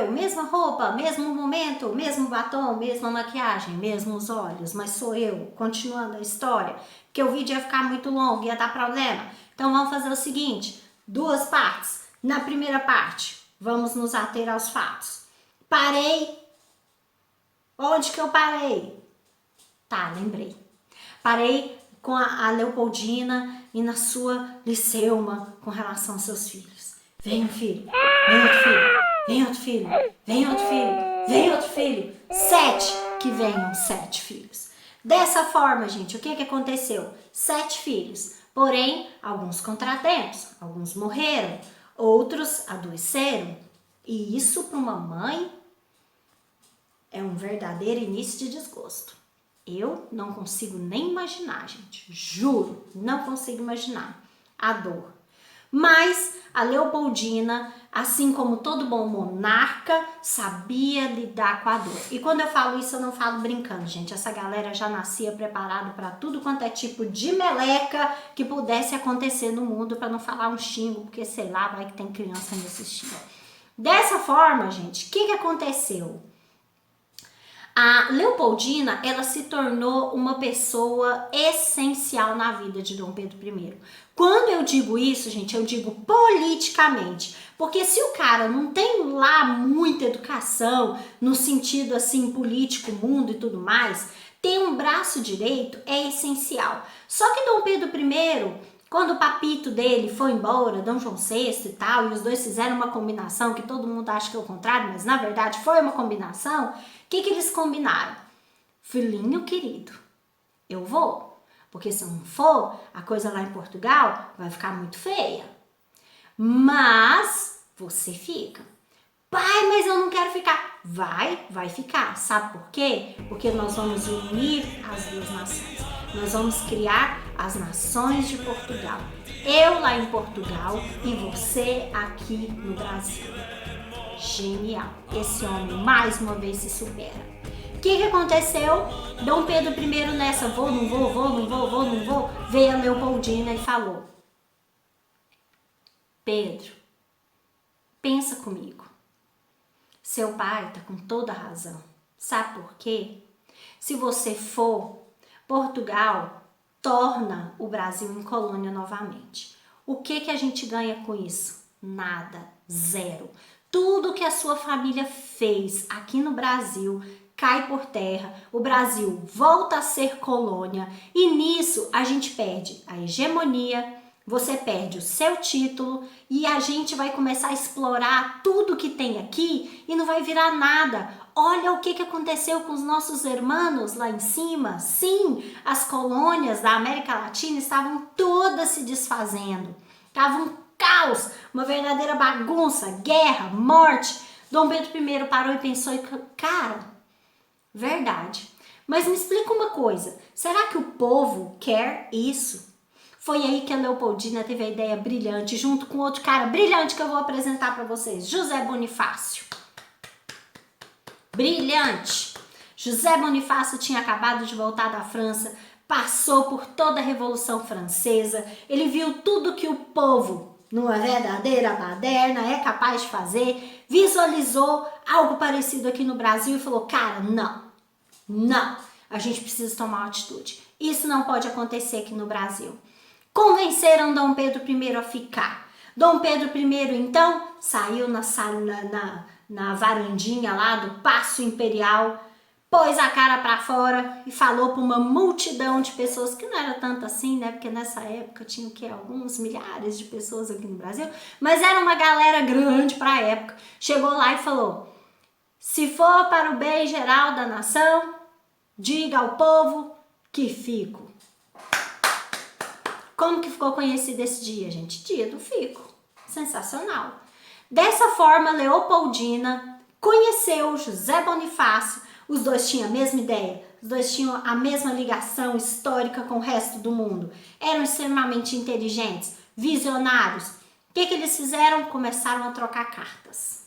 eu, mesma roupa, mesmo momento, mesmo batom, mesma maquiagem, mesmos olhos, mas sou eu, continuando a história, porque o vídeo ia ficar muito longo, ia dar problema. Então vamos fazer o seguinte, 2 partes. Na primeira parte, vamos nos ater aos fatos. Parei. Onde que eu parei? Tá, lembrei. Parei com a Leopoldina e na sua Liceuma com relação aos seus filhos. Vem um filho, vem outro filho, vem outro filho, vem outro filho, vem outro filho. 7, que venham 7 filhos. Dessa forma, gente, o que aconteceu? 7 filhos. Porém, alguns contratempos, alguns morreram, outros adoeceram. E isso para uma mãe é um verdadeiro início de desgosto. Eu não consigo nem imaginar, gente. Juro, não consigo imaginar a dor. Mas a Leopoldina, assim como todo bom monarca, sabia lidar com a dor. E quando eu falo isso, eu não falo brincando, gente. Essa galera já nascia preparado para tudo quanto é tipo de meleca que pudesse acontecer no mundo, para não falar um xingo, porque sei lá, vai que tem criança me assistindo. Dessa forma, gente, o que aconteceu? A Leopoldina, ela se tornou uma pessoa essencial na vida de Dom Pedro I. Quando eu digo isso, gente, eu digo politicamente, porque se o cara não tem lá muita educação, no sentido assim político, mundo e tudo mais, ter um braço direito é essencial. Só que Dom Pedro I, quando o papito dele foi embora, Dom João VI e tal, e os dois fizeram uma combinação que todo mundo acha que é o contrário, mas na verdade foi uma combinação, o que eles combinaram? Filhinho querido, eu vou, porque se eu não for, a coisa lá em Portugal vai ficar muito feia. Mas você fica. Pai, mas eu não quero ficar. Vai ficar. Sabe por quê? Porque nós vamos unir as 2 nações. Nós vamos criar as nações de Portugal. Eu lá em Portugal e você aqui no Brasil. Genial. Esse homem mais uma vez se supera. O que aconteceu? Dom Pedro I nessa, vou, não vou, veio a Leopoldina e falou: Pedro, pensa comigo. Seu pai tá com toda a razão. Sabe por quê? Se você for, Portugal torna o Brasil em colônia novamente. O que a gente ganha com isso? Nada, zero. Tudo que a sua família fez aqui no Brasil cai por terra, o Brasil volta a ser colônia e nisso a gente perde a hegemonia, você perde o seu título e a gente vai começar a explorar tudo que tem aqui e não vai virar nada. Olha o que aconteceu com os nossos irmãos lá em cima. Sim, as colônias da América Latina estavam todas se desfazendo. Estava um caos, uma verdadeira bagunça, guerra, morte. Dom Pedro I parou e pensou, cara, verdade. Mas me explica uma coisa, será que o povo quer isso? Foi aí que a Leopoldina teve a ideia brilhante, junto com outro cara brilhante que eu vou apresentar para vocês, José Bonifácio. Brilhante! José Bonifácio tinha acabado de voltar da França, passou por toda a Revolução Francesa, ele viu tudo que o povo, numa verdadeira baderna, é capaz de fazer, visualizou algo parecido aqui no Brasil e falou, cara, não, a gente precisa tomar uma atitude. Isso não pode acontecer aqui no Brasil. Convenceram Dom Pedro I a ficar. Dom Pedro I, então, saiu na varandinha lá do Paço Imperial, pôs a cara para fora e falou para uma multidão de pessoas, que não era tanto assim, né? Porque nessa época tinha o quê? Alguns milhares de pessoas aqui no Brasil, mas era uma galera grande para a época. Chegou lá e falou, se for para o bem geral da nação, diga ao povo que fico. Como que ficou conhecido esse dia, gente? Dia do fico. Sensacional. Dessa forma, Leopoldina conheceu José Bonifácio. Os dois tinham a mesma ideia. Os dois tinham a mesma ligação histórica com o resto do mundo. Eram extremamente inteligentes, visionários. O que eles fizeram? Começaram a trocar cartas.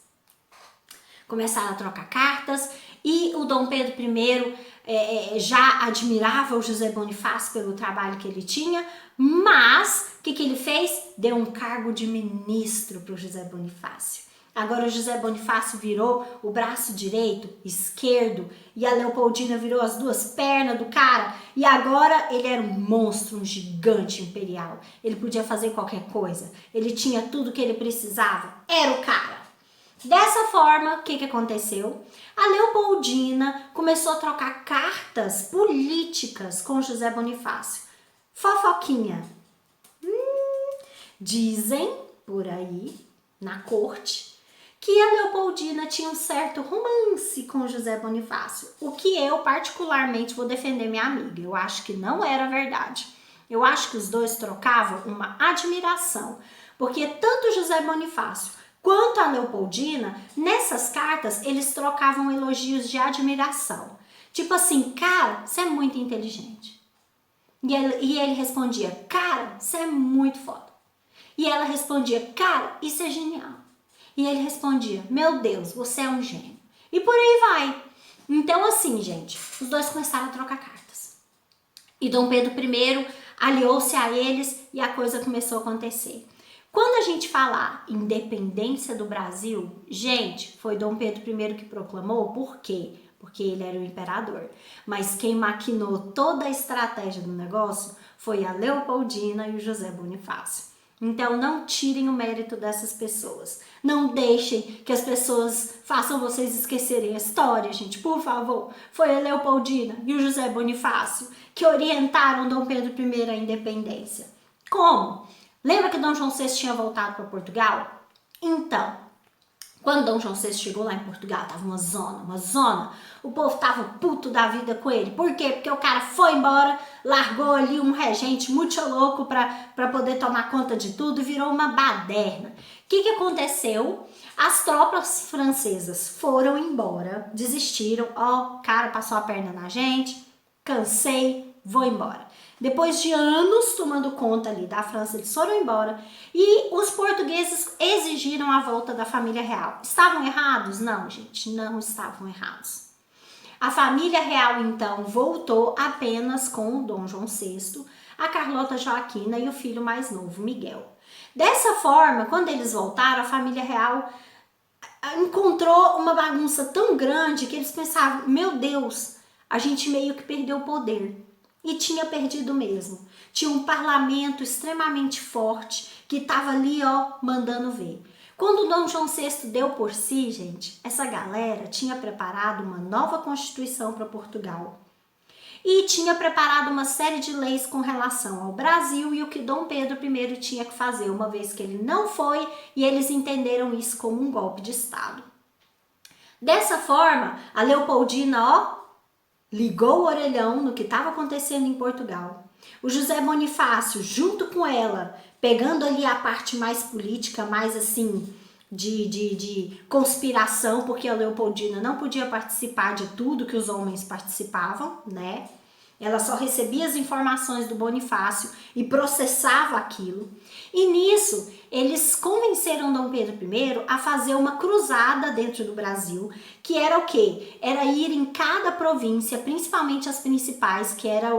E o Dom Pedro I já admirava o José Bonifácio pelo trabalho que ele tinha, mas o que ele fez? Deu um cargo de ministro para o José Bonifácio. Agora o José Bonifácio virou o braço direito, esquerdo, e a Leopoldina virou as duas pernas do cara. E agora ele era um monstro, um gigante imperial. Ele podia fazer qualquer coisa. Ele tinha tudo que ele precisava. Era o cara. Dessa forma, o que aconteceu? A Leopoldina começou a trocar cartas políticas com José Bonifácio. Fofoquinha. Dizem por aí, na corte, que a Leopoldina tinha um certo romance com José Bonifácio, o que eu particularmente vou defender minha amiga. Eu acho que não era verdade. Eu acho que os dois trocavam uma admiração, porque tanto José Bonifácio quanto a Leopoldina, nessas cartas, eles trocavam elogios de admiração. Tipo assim, cara, você é muito inteligente. E ele respondia, cara, você é muito foda. E ela respondia, cara, isso é genial. E ele respondia, meu Deus, você é um gênio. E por aí vai. Então assim, gente, os dois começaram a trocar cartas. E Dom Pedro I aliou-se a eles e a coisa começou a acontecer. Quando a gente falar independência do Brasil, gente, foi Dom Pedro I que proclamou. Por quê? Porque ele era o imperador. Mas quem maquinou toda a estratégia do negócio foi a Leopoldina e o José Bonifácio. Então não tirem o mérito dessas pessoas. Não deixem que as pessoas façam vocês esquecerem a história, gente, por favor. Foi a Leopoldina e o José Bonifácio que orientaram Dom Pedro I à independência. Como? Lembra que Dom João VI tinha voltado para Portugal? Então, quando Dom João VI chegou lá em Portugal, tava uma zona. O povo tava puto da vida com ele. Por quê? Porque o cara foi embora, largou ali um regente muito louco para poder tomar conta de tudo e virou uma baderna. O que aconteceu? As tropas francesas foram embora, desistiram. Ó, cara passou a perna na gente, cansei, vou embora. Depois de anos tomando conta ali da França, eles foram embora e os portugueses exigiram a volta da família real. Estavam errados? Não, gente, não estavam errados. A família real, então, voltou apenas com o Dom João VI, a Carlota Joaquina e o filho mais novo, Miguel. Dessa forma, quando eles voltaram, a família real encontrou uma bagunça tão grande que eles pensavam, meu Deus, a gente meio que perdeu o poder. E tinha perdido mesmo. Tinha um parlamento extremamente forte que estava ali, ó, mandando ver. Quando Dom João VI deu por si, gente, essa galera tinha preparado uma nova constituição para Portugal. E tinha preparado uma série de leis com relação ao Brasil e o que Dom Pedro I tinha que fazer, uma vez que ele não foi e eles entenderam isso como um golpe de Estado. Dessa forma, a Leopoldina, ó, ligou o orelhão no que estava acontecendo em Portugal. O José Bonifácio, junto com ela, pegando ali a parte mais política, mais assim, de conspiração, porque a Leopoldina não podia participar de tudo que os homens participavam, né? Ela só recebia as informações do Bonifácio e processava aquilo. E nisso, eles convenceram Dom Pedro I a fazer uma cruzada dentro do Brasil, que era o quê? Era ir em cada província, principalmente as principais, que era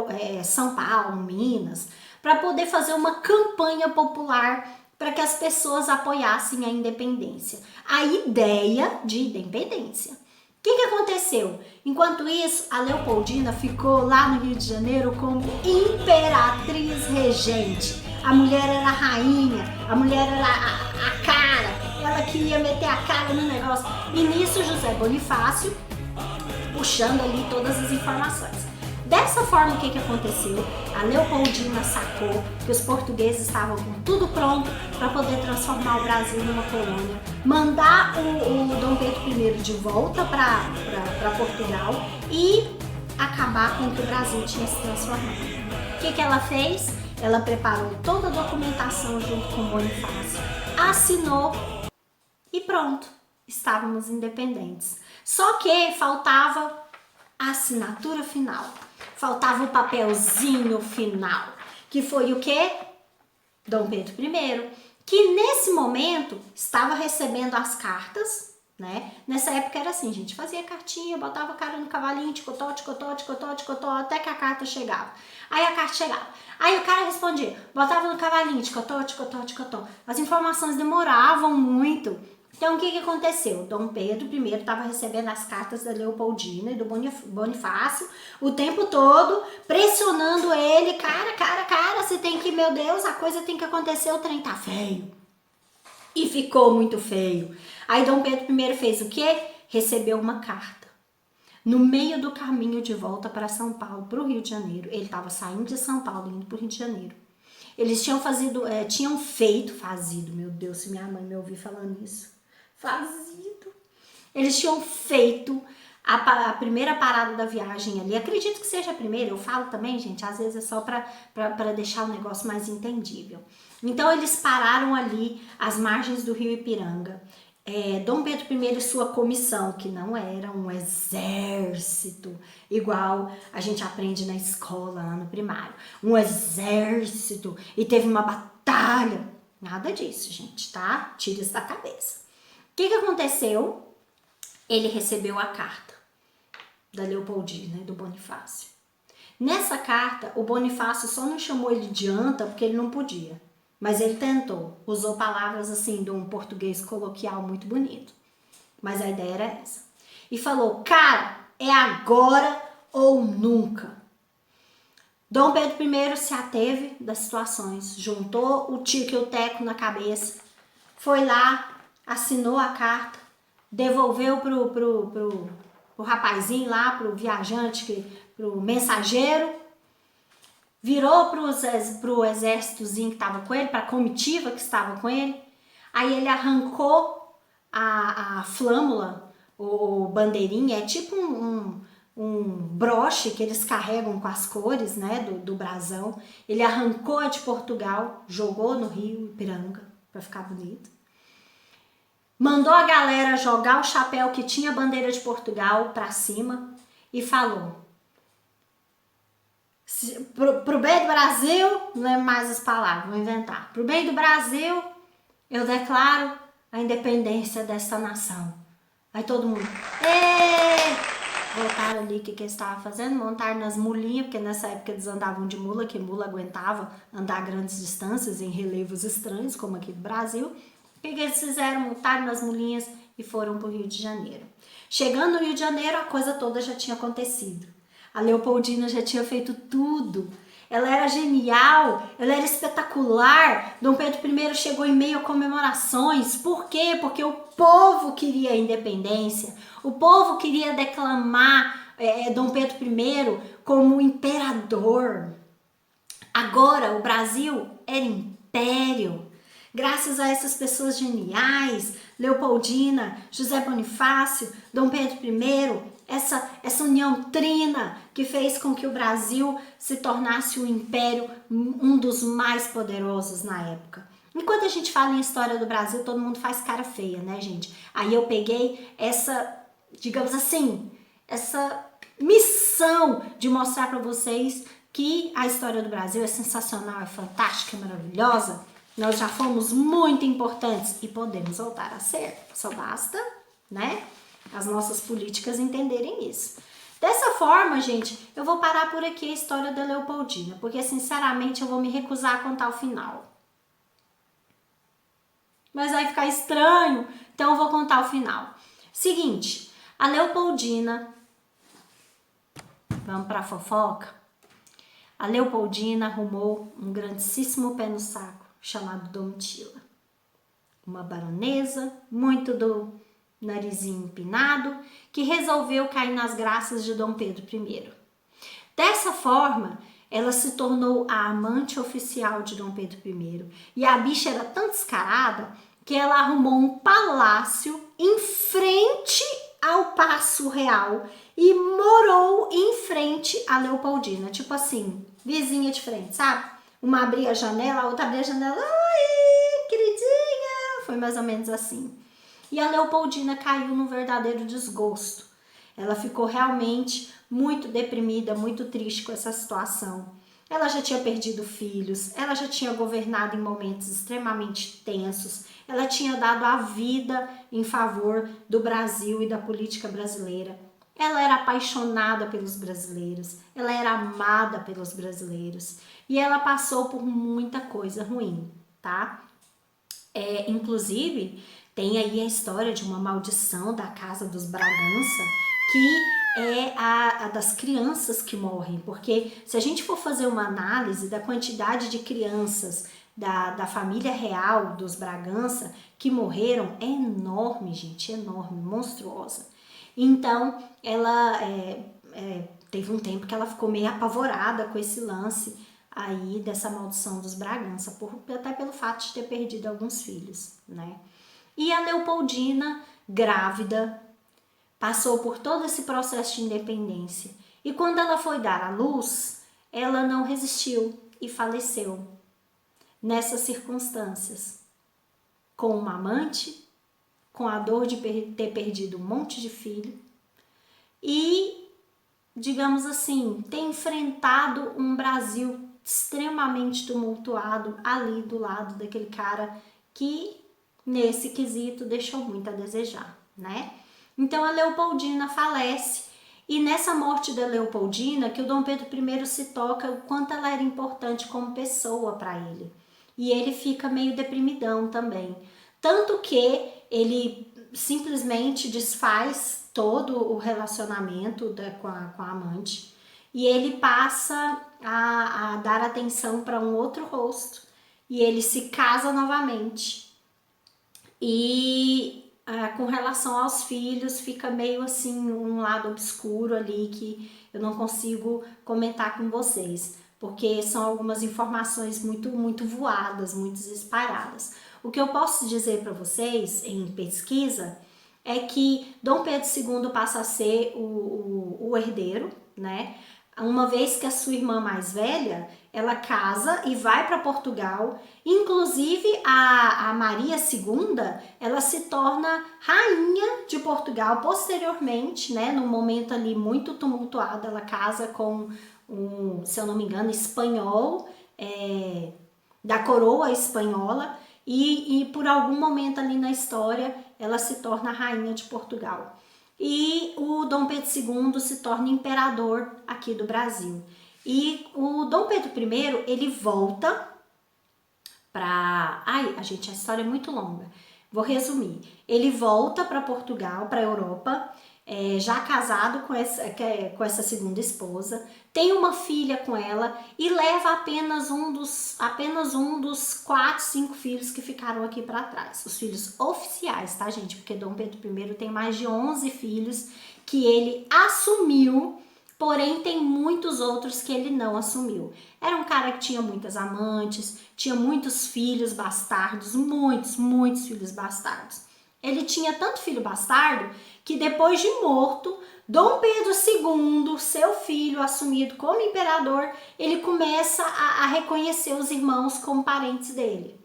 São Paulo, Minas, para poder fazer uma campanha popular para que as pessoas apoiassem a independência. A ideia de independência. O que aconteceu? Enquanto isso, a Leopoldina ficou lá no Rio de Janeiro como imperatriz regente. A mulher era a rainha, a mulher era a cara, ela queria meter a cara no negócio. E nisso, José Bonifácio puxando ali todas as informações. Dessa forma, o que aconteceu? A Leopoldina sacou que os portugueses estavam com tudo pronto para poder transformar o Brasil numa colônia, mandar o Dom Pedro I de volta para Portugal e acabar com o que o Brasil tinha se transformado. O que ela fez? Ela preparou toda a documentação junto com Bonifácio, assinou e pronto, estávamos independentes. Só que faltava a assinatura final. Faltava o papelzinho final, que foi o quê? Dom Pedro I, que nesse momento estava recebendo as cartas, né? Nessa época era assim, gente, fazia cartinha, botava a cara no cavalinho, ticotó, ticotó, ticotó, ticotó, até que a carta chegava. Aí a carta chegava. Aí o cara respondia, botava no cavalinho, ticotó, ticotó, ticotó. As informações demoravam muito Então, o que aconteceu? Dom Pedro I estava recebendo as cartas da Leopoldina e do Bonifácio o tempo todo, pressionando ele, cara, você tem que, meu Deus, a coisa tem que acontecer, o trem tá feio. E ficou muito feio. Aí Dom Pedro I fez o quê? Recebeu uma carta. No meio do caminho de volta para São Paulo, para o Rio de Janeiro, ele estava saindo de São Paulo, indo para o Rio de Janeiro. Eles tinham feito, meu Deus, se minha mãe me ouvir falando isso, eles tinham feito a primeira parada da viagem ali. Acredito que seja a primeira, eu falo também, gente, às vezes é só para deixar o negócio mais entendível. Então eles pararam ali às margens do rio Ipiranga. Dom Pedro I e sua comissão, que não era um exército, igual a gente aprende na escola, lá no primário. Um exército, e teve uma batalha. Nada disso, gente, tá? Tira isso da cabeça. O que aconteceu? Ele recebeu a carta da Leopoldina e do Bonifácio. Nessa carta, o Bonifácio só não chamou ele de anta porque ele não podia. Mas ele tentou, usou palavras assim de um português coloquial muito bonito. Mas a ideia era essa. E falou, cara, é agora ou nunca. Dom Pedro I se ateve das situações, juntou o tico e o teco na cabeça, foi lá, assinou a carta, devolveu pro rapazinho lá, pro viajante, pro mensageiro, virou pro exércitozinho que estava com ele, pra comitiva que estava com ele. Aí ele arrancou a flâmula, o bandeirinha, é tipo um broche que eles carregam com as cores, né, do brasão. Ele arrancou a de Portugal, jogou no rio Ipiranga, pra ficar bonito. Mandou a galera jogar o chapéu que tinha a bandeira de Portugal pra cima e falou: pro bem do Brasil, não lembro mais as palavras, vou inventar. Pro bem do Brasil, eu declaro a independência desta nação. Aí todo mundo, voltaram ali, o que eles estavam fazendo? Montaram nas mulinhas, porque nessa época eles andavam de mula, que mula aguentava andar grandes distâncias em relevos estranhos, como aqui do Brasil. O que eles fizeram? Montaram nas mulinhas e foram para o Rio de Janeiro. Chegando no Rio de Janeiro, a coisa toda já tinha acontecido. A Leopoldina já tinha feito tudo. Ela era genial, ela era espetacular. Dom Pedro I chegou em meio a comemorações. Por quê? Porque o povo queria a independência. O povo queria declamar Dom Pedro I como imperador. Agora o Brasil era império. Graças a essas pessoas geniais, Leopoldina, José Bonifácio, Dom Pedro I, essa união trina que fez com que o Brasil se tornasse um império, um dos mais poderosos na época. E quando a gente fala em história do Brasil, todo mundo faz cara feia, né, gente? Aí eu peguei essa, digamos assim, essa missão de mostrar para vocês que a história do Brasil é sensacional, é fantástica, é maravilhosa. Nós já fomos muito importantes e podemos voltar a ser. Só basta, né, as nossas políticas entenderem isso. Dessa forma, gente, eu vou parar por aqui a história da Leopoldina, porque sinceramente eu vou me recusar a contar o final. Mas vai ficar estranho, então eu vou contar o final. Seguinte, a Leopoldina, vamos pra fofoca? A Leopoldina arrumou um grandíssimo pé no saco, chamado Domitila. Uma baronesa, muito do narizinho empinado, que resolveu cair nas graças de Dom Pedro I. Dessa forma, ela se tornou a amante oficial de Dom Pedro I. E a bicha era tão descarada que ela arrumou um palácio em frente ao Paço Real e morou em frente à Leopoldina. Tipo assim, vizinha de frente, sabe? Uma abria a janela, a outra abria a janela. Oi, queridinha! Foi mais ou menos assim. E a Leopoldina caiu num verdadeiro desgosto. Ela ficou realmente muito deprimida, muito triste com essa situação. Ela já tinha perdido filhos, ela já tinha governado em momentos extremamente tensos, ela tinha dado a vida em favor do Brasil e da política brasileira. Ela era apaixonada pelos brasileiros, ela era amada pelos brasileiros e ela passou por muita coisa ruim, tá? Inclusive, Tem aí a história de uma maldição da casa dos Bragança, que é a das crianças que morrem, porque se a gente for fazer uma análise da quantidade de crianças da família real dos Bragança que morreram, é enorme, gente, enorme, monstruosa. Então, ela teve um tempo que ela ficou meio apavorada com esse lance aí dessa maldição dos Bragança, até pelo fato de ter perdido alguns filhos, né? E a Leopoldina, grávida, passou por todo esse processo de independência. E quando ela foi dar à luz, ela não resistiu e faleceu nessas circunstâncias, com uma amante, com a dor de ter perdido um monte de filho e, digamos assim, ter enfrentado um Brasil extremamente tumultuado ali do lado daquele cara que, nesse quesito, deixou muito a desejar, né? Então a Leopoldina falece, e nessa morte da Leopoldina que o Dom Pedro I se toca o quanto ela era importante como pessoa para ele. E ele fica meio deprimidão também. Tanto que ele simplesmente desfaz todo o relacionamento com a amante e ele passa a dar atenção para um outro rosto. E ele se casa novamente. E com relação aos filhos, fica meio assim um lado obscuro ali que eu não consigo comentar com vocês, porque são algumas informações muito voadas, muito espalhadas. O que eu posso dizer para vocês em pesquisa é que Dom Pedro II passa a ser o herdeiro, né? Uma vez que a sua irmã mais velha, ela casa e vai para Portugal. Inclusive a Maria II, ela se torna rainha de Portugal posteriormente, né? Num momento ali muito tumultuado, ela casa com se eu não me engano, espanhol, da coroa espanhola, e por algum momento ali na história ela se torna rainha de Portugal. E o Dom Pedro II se torna imperador aqui do Brasil. E o Dom Pedro I, ele volta para... Ai, a história é muito longa. Vou resumir. Ele volta para Portugal, para a Europa, já casado com essa segunda esposa, tem uma filha com ela e leva apenas um dos 4, 5 filhos que ficaram aqui para trás. Os filhos oficiais, tá, gente? Porque Dom Pedro I tem mais de 11 filhos que ele assumiu, porém tem muitos outros que ele não assumiu. Era um cara que tinha muitas amantes, tinha muitos filhos bastardos, muitos filhos bastardos. Ele tinha tanto filho bastardo que depois de morto, Dom Pedro II, seu filho assumido como imperador, ele começa a reconhecer os irmãos como parentes dele.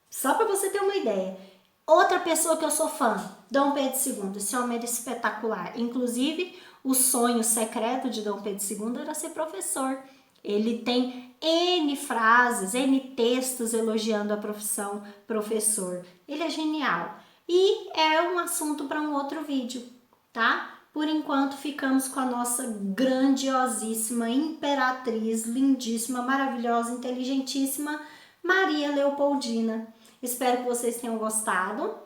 Só para você ter uma ideia. Outra pessoa que eu sou fã, Dom Pedro II, esse homem era espetacular. Inclusive, o sonho secreto de Dom Pedro II era ser professor. Ele tem N frases, N textos elogiando a profissão professor. Ele é genial. E é um assunto para um outro vídeo, tá? Por enquanto, ficamos com a nossa grandiosíssima imperatriz, lindíssima, maravilhosa, inteligentíssima Maria Leopoldina. Espero que vocês tenham gostado.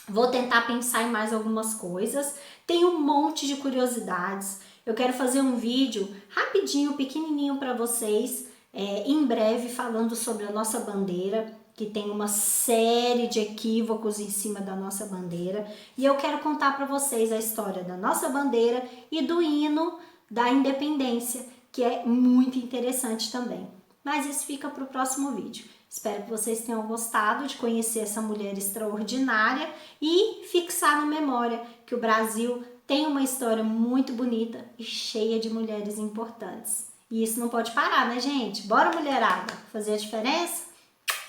Vou tentar pensar em mais algumas coisas. Tem um monte de curiosidades. Eu quero fazer um vídeo rapidinho, pequenininho para vocês, em breve, falando sobre a nossa bandeira, que tem uma série de equívocos em cima da nossa bandeira. E eu quero contar para vocês a história da nossa bandeira e do hino da independência, que é muito interessante também. Mas isso fica para o próximo vídeo. Espero que vocês tenham gostado de conhecer essa mulher extraordinária e fixar na memória que o Brasil tem uma história muito bonita e cheia de mulheres importantes. E isso não pode parar, né, gente? Bora, mulherada, fazer a diferença?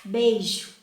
Beijo!